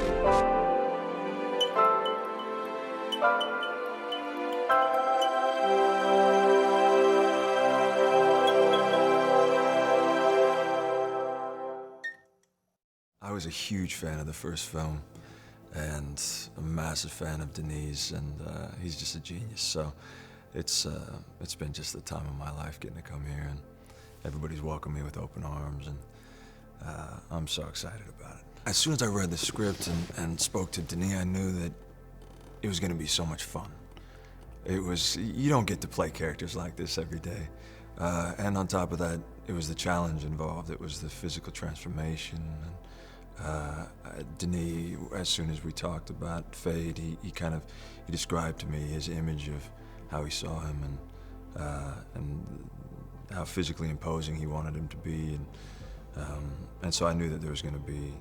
I was a huge fan of the first film and a massive fan of Denis, and he's just a genius. So it's been just the time of my life getting to come here, and everybody's welcomed me with open arms, and I'm so excited about it. As soon as I read the script and spoke to Denis, I knew that it was going to be so much fun. You don't get to play characters like this every day. And on top of that, it was the challenge involved. It was the physical transformation. Denis, as soon as we talked about Fade, he described to me his image of how he saw him and how physically imposing he wanted him to be, and so I knew that there was going to be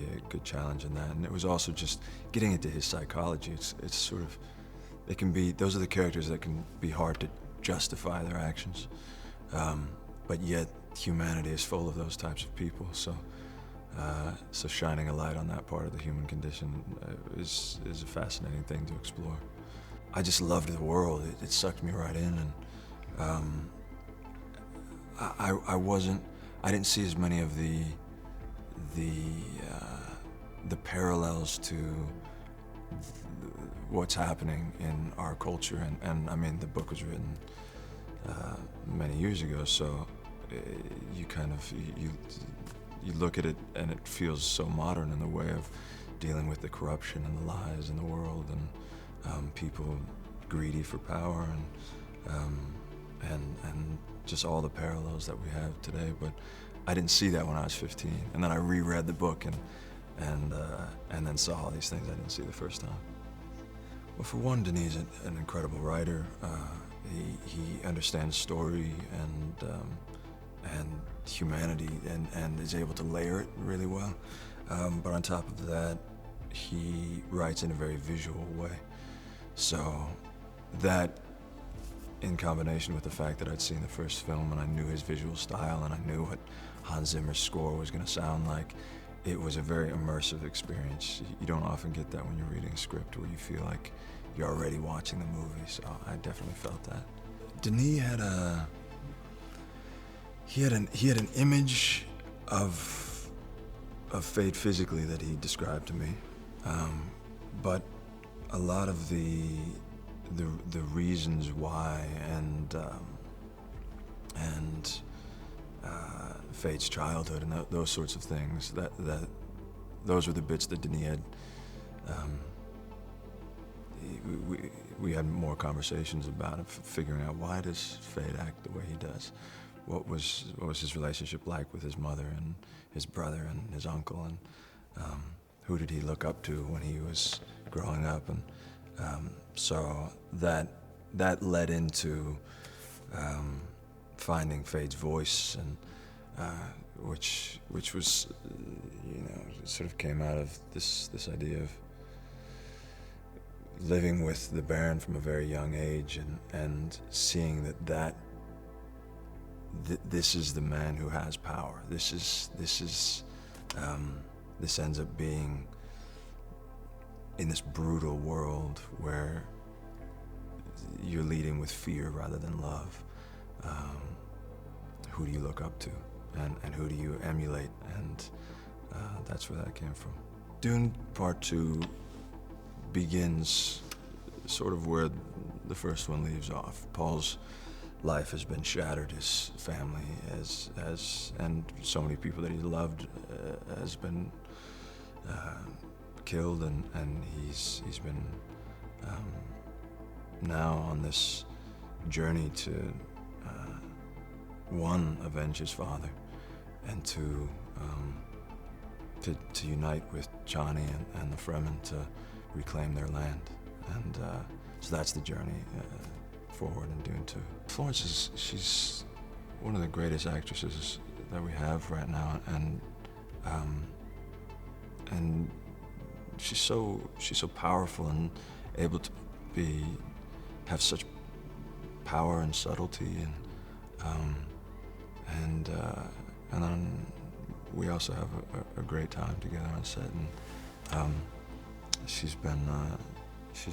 a good challenge in that. And it was also just getting into his psychology. It's sort of, those are the characters that can be hard to justify their actions, but yet humanity is full of those types of people. So shining a light on that part of the human condition is a fascinating thing to explore. I just loved the world. It sucked me right in, and I didn't see as many of the parallels to what's happening in our culture, and I mean, the book was written many years ago, so you look at it and it feels so modern in the way of dealing with the corruption and the lies in the world, and people greedy for power, and just all the parallels that we have today. But I didn't see that when I was 15, and then I reread the book and then saw all these things I didn't see the first time. Well, for one, Denis is an incredible writer. He understands story and humanity and is able to layer it really well. But on top of that, he writes in a very visual way. So that, in combination with the fact that I'd seen the first film and I knew his visual style and I knew what Hans Zimmer's score was going to sound like, it was a very immersive experience. You don't often get that when you're reading a script where you feel like you're already watching the movie, so I definitely felt that. Denis had an image of Fade physically that he described to me, but a lot of the reasons why and Fade's childhood and those sorts of things, those were the bits that Denis had. We had more conversations about it, figuring out, why does Fade act the way he does? What was his relationship like with his mother and his brother and his uncle, and who did he look up to when he was growing up? And so that led into finding Fade's voice, and which was, it sort of came out of this idea of living with the Baron from a very young age, and seeing that this is the man who has power. This ends up being, in this brutal world where you're leading with fear rather than love, who do you look up to, and who do you emulate? And that's where that came from. Dune Part 2 begins sort of where the first one leaves off. Paul's life has been shattered. His family and so many people that he loved has been killed, and he's been now on this journey to one, avenge his father, and to unite with Johnny and the Fremen to reclaim their land. And so that's the journey forward in Dune 2. Florence she's one of the greatest actresses that we have right now, and she's so powerful and able to have such power and subtlety, and then we also have a great time together on set, and she's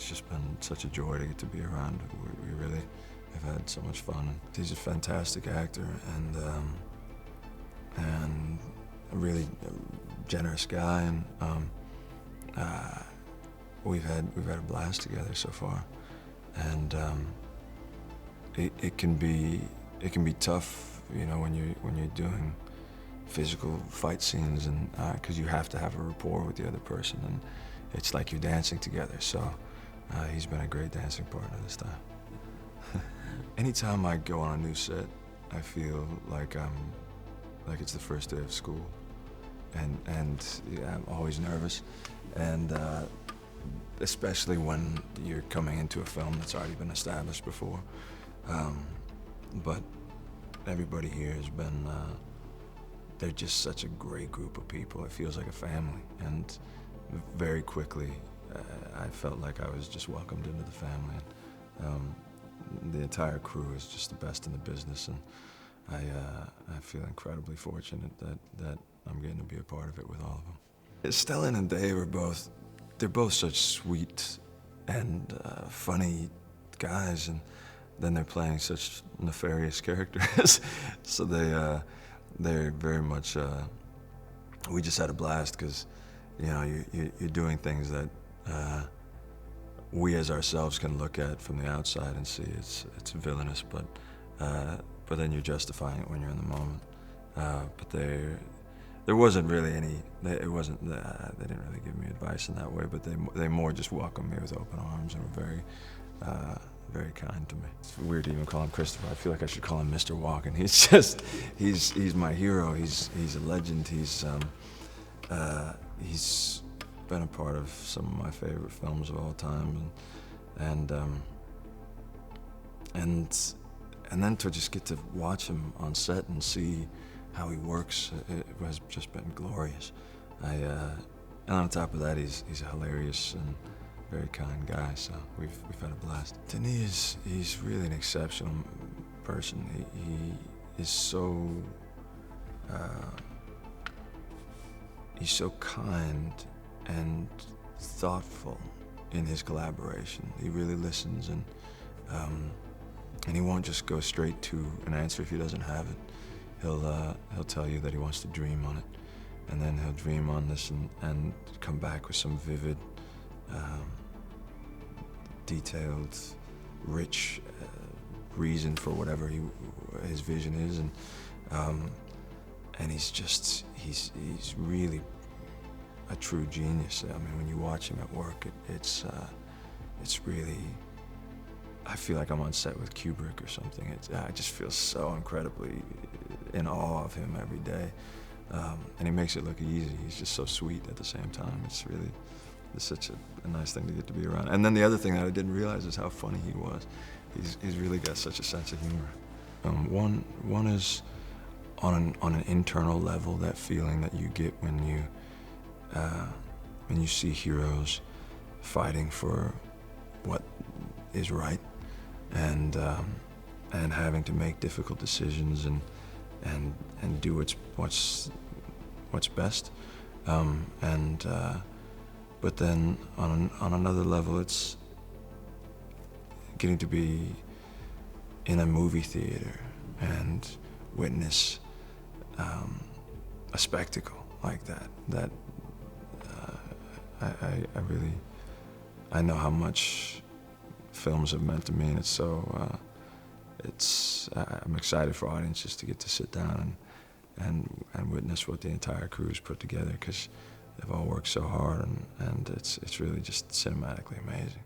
just been such a joy to get to be around. We really have had so much fun. He's a fantastic actor and a really generous guy, and we've had a blast together so far. And it can be tough, you know, when you're doing physical fight scenes, and because you have to have a rapport with the other person, and it's like you're dancing together. So he's been a great dancing partner this time. Anytime I go on a new set, I feel like it's the first day of school, and yeah, I'm always nervous, and especially when you're coming into a film that's already been established before. But everybody here has been, they're just such a great group of people. It feels like a family, and very quickly I felt like I was just welcomed into the family. And the entire crew is just the best in the business, and I feel incredibly fortunate that I'm getting to be a part of it with all of them. Stellan and Dave are they're both such sweet and funny guys, and then they're playing such nefarious characters. So they're very much, we just had a blast, because you know, you're doing things that we as ourselves can look at from the outside and see it's villainous, but then you're justifying it when you're in the moment. But there wasn't really any, they didn't really give me advice in that way, but they more just welcomed me with open arms and were very kind to me. It's weird to even call him Christopher. I feel like I should call him Mr. Walken. He's my hero. He's a legend. He's been a part of some of my favorite films of all time, and then to just get to watch him on set and see how he works, it has just been glorious. And on top of that, he's a hilarious and very kind guy, so we've had a blast. Denis he's really an exceptional person. He is so he's so kind and thoughtful in his collaboration. He really listens, and he won't just go straight to an answer if he doesn't have it. He'll tell you that he wants to dream on it, and then he'll dream on this and come back with some vivid, detailed, rich reason for whatever his vision is, and he's really a true genius. I mean, when you watch him at work, it's really, I feel like I'm on set with Kubrick or something. I just feel so incredibly in awe of him every day, and he makes it look easy. He's just so sweet at the same time. It's such a nice thing to get to be around. And then the other thing that I didn't realize is how funny he was. He's really got such a sense of humor. One is on an internal level, that feeling that you get when you see heroes fighting for what is right, and having to make difficult decisions and do what's best. But then on another level, it's getting to be in a movie theater and witness a spectacle like that. I know how much films have meant to me, and I'm excited for audiences to get to sit down and witness what the entire crew's put together, because they've all worked so hard, and it's really just cinematically amazing.